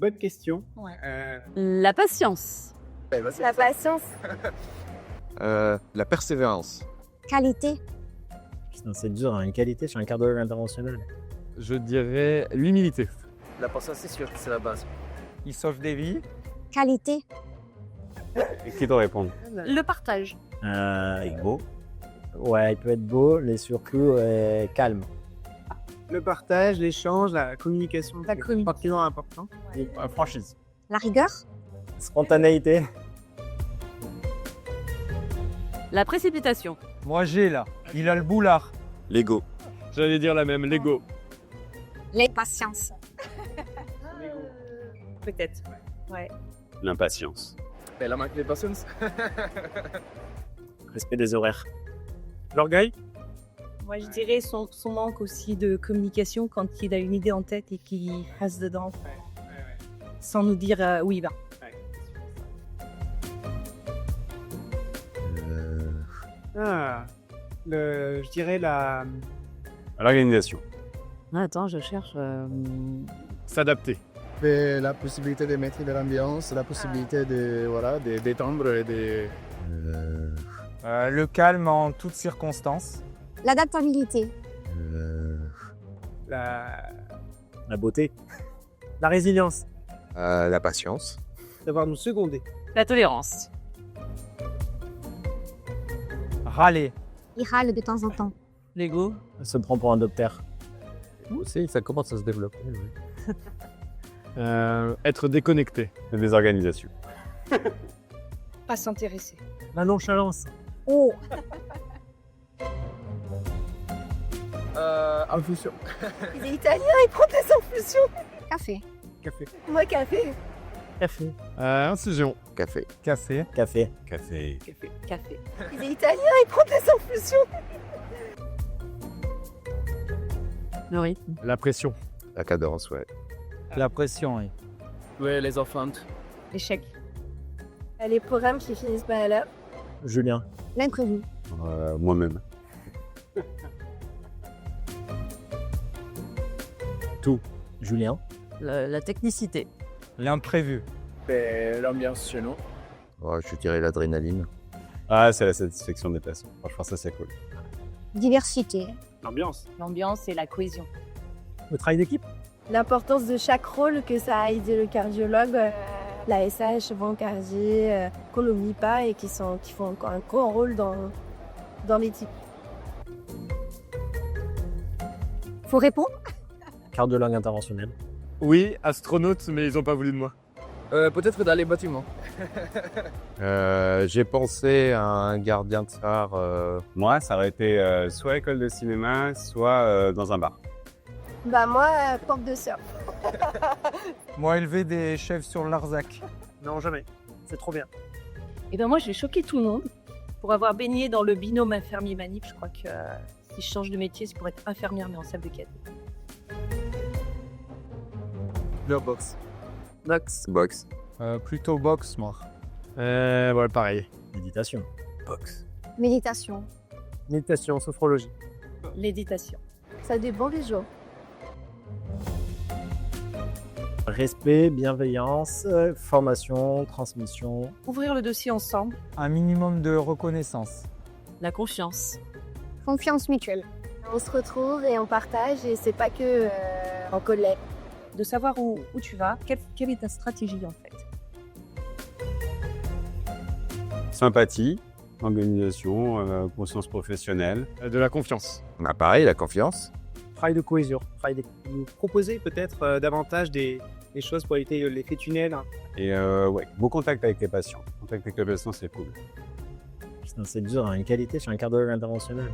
bonne question. Ouais. La patience. La patience. La persévérance. Qualité. Putain, c'est dur, hein, une qualité sur un quart d'heure international. Je dirais l'humilité. La patience, c'est sûr, c'est la base. Il sauve des vies. Qualité. Et qui doit répondre? Le partage. Beau. Ouais, il peut être beau, mais surtout calme. Le partage, l'échange, la communication. La communication. Particulièrement important. Franchise. La rigueur. Spontanéité. La précipitation. Moi j'ai là. Il a le boulard. L'ego. J'allais dire la même, l'ego. L'impatience. Peut-être. Ouais. L'impatience. La manque de patience. Respect des horaires. L'orgueil. Moi, je dirais son manque aussi de communication quand il a une idée en tête et qu'il reste dedans. Sans nous dire où il va. Je dirais la... L'organisation. Attends, je cherche. S'adapter. La possibilité de mettre de l'ambiance, la possibilité de détendre et de... Le calme en toutes circonstances. L'adaptabilité. La beauté. La résilience. La patience. Savoir nous seconder. La tolérance. Râler. Il râle de temps en temps. L'ego. Se prend pour un docteur. Aussi, ça commence à se développer. Oui. Être déconnecté. La désorganisation. Pas s'intéresser. La nonchalance. Oh. Infusion. Il est italien, il prend des infusions. Café. Café. Moi, café. Café. Incision. Café. Café. Café. Café. Café. Il est italien, il prend des infusions. Le rythme. La pression. La cadence, ouais. La pression, oui. Ouais, les enfants. Échec. Les programmes qui finissent pas à l'heure. Julien. L'imprévu. Moi-même. Julien. La technicité. L'imprévu. L'ambiance chez nous. Ouais, je dirais l'adrénaline. Ah, c'est la satisfaction des patients. Franchement, ça, c'est cool. Diversité. L'ambiance. L'ambiance et la cohésion. Le travail d'équipe. L'importance de chaque rôle, que ça a aidé le cardiologue, la SH, Bancardier, qu'on n'oublie pas et qui font un grand rôle dans l'équipe. Faut répondre. Cardiologue interventionnel. Oui, astronaute, mais ils ont pas voulu de moi. Peut-être dans les bâtiments. J'ai pensé à un gardien de phare. Moi, ça aurait été soit école de cinéma, soit dans un bar. Bah moi, prof de surf. Moi, élever des chèvres sur Larzac. Non, jamais. C'est trop bien. Et ben moi, je vais choquer tout le monde. Pour avoir baigné dans le binôme infirmier-manip, je crois que si je change de métier, c'est pour être infirmière, mais en salle de quête. Le box. Box. Box. Plutôt boxe, moi. Ouais, pareil. Méditation. Box. Méditation. Méditation, sophrologie. L'éditation. Ça dépend des jours. Respect, bienveillance, formation, transmission. Ouvrir le dossier ensemble. Un minimum de reconnaissance. La confiance. Confiance mutuelle. On se retrouve et on partage et c'est pas que en collègue. De savoir où tu vas, quelle est ta stratégie en fait. Sympathie, organisation, conscience professionnelle. De la confiance. Ah, pareil, la confiance. Travail de cohésion. Travail d'équipe. Nous proposer peut-être davantage des choses pour éviter l'effet tunnel. Et ouais, beau contact avec les patients. Contact avec les patients, c'est cool. Putain, c'est dur, hein, une qualité sur un quart d'heure international.